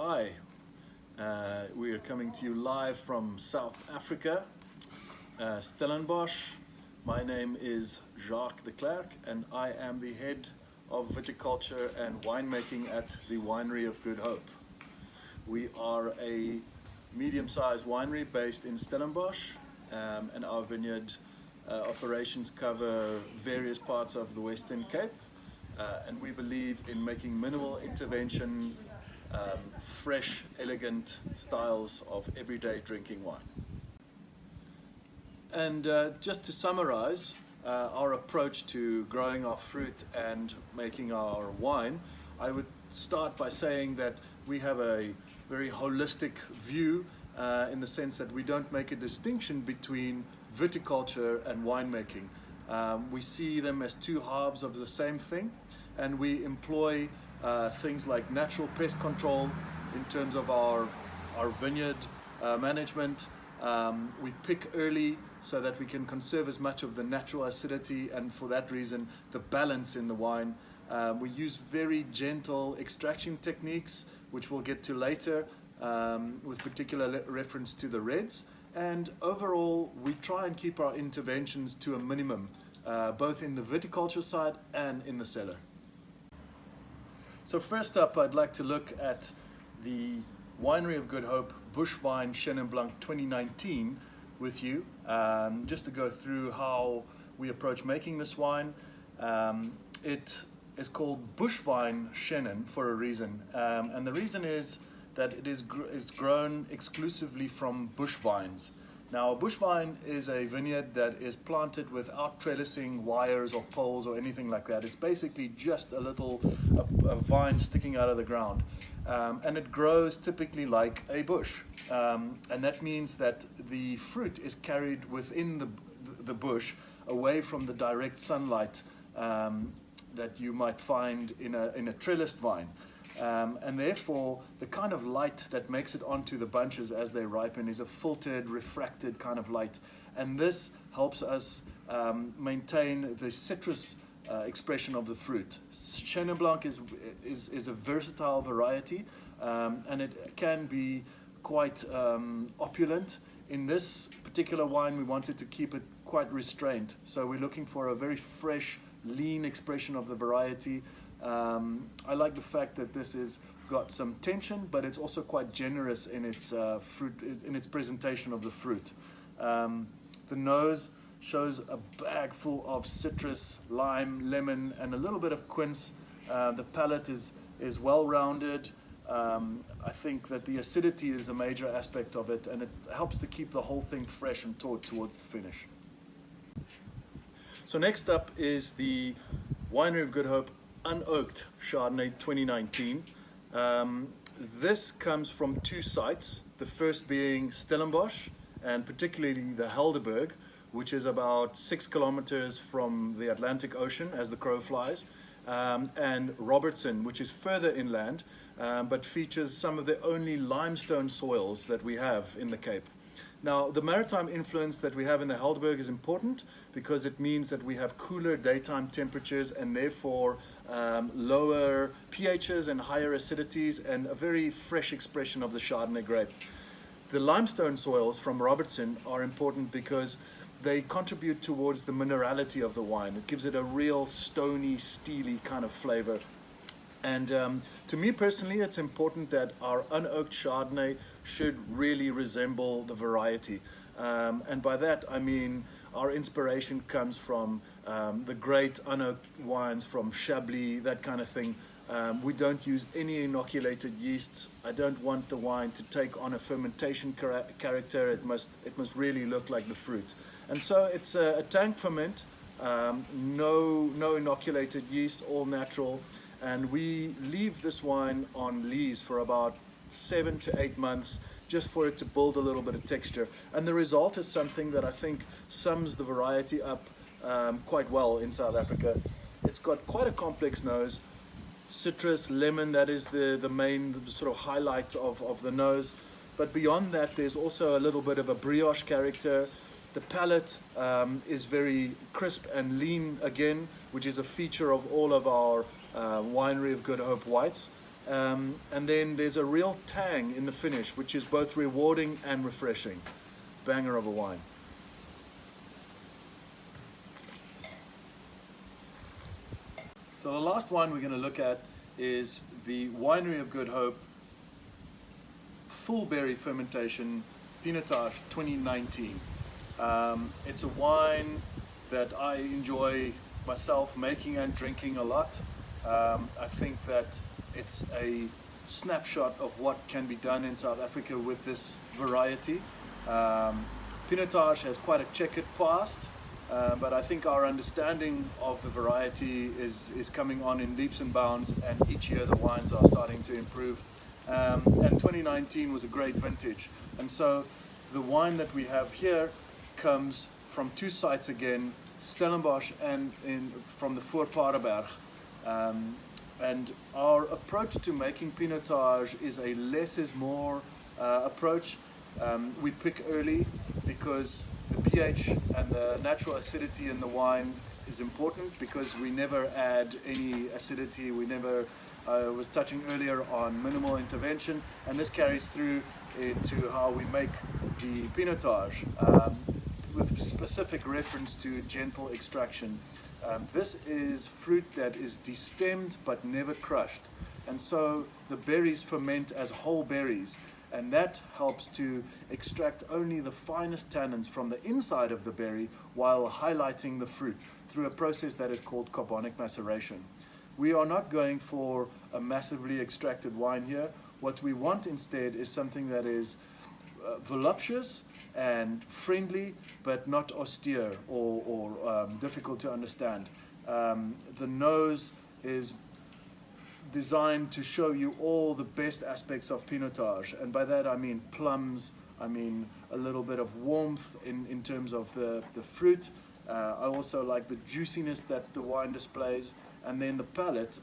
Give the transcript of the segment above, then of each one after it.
Hi, we are coming to you live from South Africa, Stellenbosch. My name is Jacques de Klerk and I am the head of viticulture and winemaking at the Winery of Good Hope. We are a medium-sized winery based in Stellenbosch, and our vineyard operations cover various parts of the Western Cape, and we believe in making minimal intervention, fresh, elegant styles of everyday drinking wine. And just to summarize our approach to growing our fruit and making our wine, I would start by saying that we have a very holistic view in the sense that we don't make a distinction between viticulture and winemaking. We see them as two halves of the same thing, and we employ things like natural pest control in terms of our vineyard management. We pick early so that we can conserve as much of the natural acidity and for that reason the balance in the wine. We use very gentle extraction techniques, which we'll get to later, with particular reference to the reds. And overall we try and keep our interventions to a minimum, both in the viticulture side and in the cellar. So first up, I'd like to look at the Winery of Good Hope Bush Vine Chenin Blanc 2019 with you, just to go through how we approach making this wine. It is called Bush Vine Chenin for a reason, and the reason is that it is grown exclusively from bush vines. Now, a bush vine is a vineyard that is planted without trellising wires or poles or anything like that. It's basically just a vine sticking out of the ground. And it grows typically like a bush. And that means that the fruit is carried within the bush, away from the direct sunlight that you might find in a trellised vine. And therefore, the kind of light that makes it onto the bunches as they ripen is a filtered, refracted kind of light. And this helps us maintain the citrus expression of the fruit. Chenin Blanc is a versatile variety, and it can be quite opulent. In this particular wine, we wanted to keep it quite restrained. So we're looking for a very fresh, lean expression of the variety. I like the fact that this has got some tension, but it's also quite generous in its in its presentation of the fruit. The nose shows a bag full of citrus, lime, lemon, and a little bit of quince. The palate is well-rounded. I think that the acidity is a major aspect of it, and it helps to keep the whole thing fresh and taut towards the finish. So next up is the Winery of Good Hope Unoaked Chardonnay 2019. This comes from two sites, the first being Stellenbosch, and particularly the Helderberg, which is about 6 kilometers from the Atlantic Ocean as the crow flies, and Robertson, which is further inland, but features some of the only limestone soils that we have in the Cape. Now, the maritime influence that we have in the Helderberg is important because it means that we have cooler daytime temperatures and therefore lower pHs and higher acidities and a very fresh expression of the Chardonnay grape. The limestone soils from Robertson are important because they contribute towards the minerality of the wine. It gives it a real stony, steely kind of flavor. And to me personally, it's important that our unoaked Chardonnay should really resemble the variety. And by that, I mean our inspiration comes from the great unoaked wines from Chablis, that kind of thing. We don't use any inoculated yeasts. I don't want the wine to take on a fermentation character. It must really look like the fruit. And so it's a tank ferment, no inoculated yeast, all natural. And we leave this wine on lees for about 7 to 8 months just for it to build a little bit of texture. And the result is something that I think sums the variety up quite well in South Africa. It's got quite a complex nose. Citrus, lemon, that is the main sort of highlight of the nose. But beyond that, there's also a little bit of a brioche character. The palate is very crisp and lean again, which is a feature of all of our Winery of Good Hope whites. And then there's a real tang in the finish, which is both rewarding and refreshing. Banger of a wine. So the last wine we're going to look at is the Winery of Good Hope Full Berry Fermentation Pinotage 2019. It's a wine that I enjoy myself making and drinking a lot. I think that it's a snapshot of what can be done in South Africa with this variety. Pinotage has quite a checkered past, but I think our understanding of the variety is coming on in leaps and bounds, and each year the wines are starting to improve. And 2019 was a great vintage, and so the wine that we have here comes from two sites again, Stellenbosch and from the Voorpaardenberg. And our approach to making Pinotage is a less is more approach. We pick early because the pH and the natural acidity in the wine is important, because we never add any acidity. We never, was touching earlier on minimal intervention, and this carries through into how we make the Pinotage with specific reference to gentle extraction. This is fruit that is destemmed but never crushed, and so the berries ferment as whole berries, and that helps to extract only the finest tannins from the inside of the berry while highlighting the fruit through a process that is called carbonic maceration. We are not going for a massively extracted wine here. What we want instead is something that is voluptuous and friendly, but not austere or difficult to understand. The nose is designed to show you all the best aspects of Pinotage, and by that I mean plums, I mean a little bit of warmth in terms of the fruit. I also like the juiciness that the wine displays, and then the palate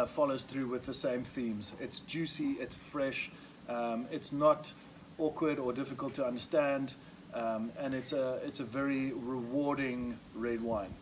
follows through with the same themes. It's juicy, it's fresh, it's not awkward or difficult to understand, and it's a very rewarding red wine.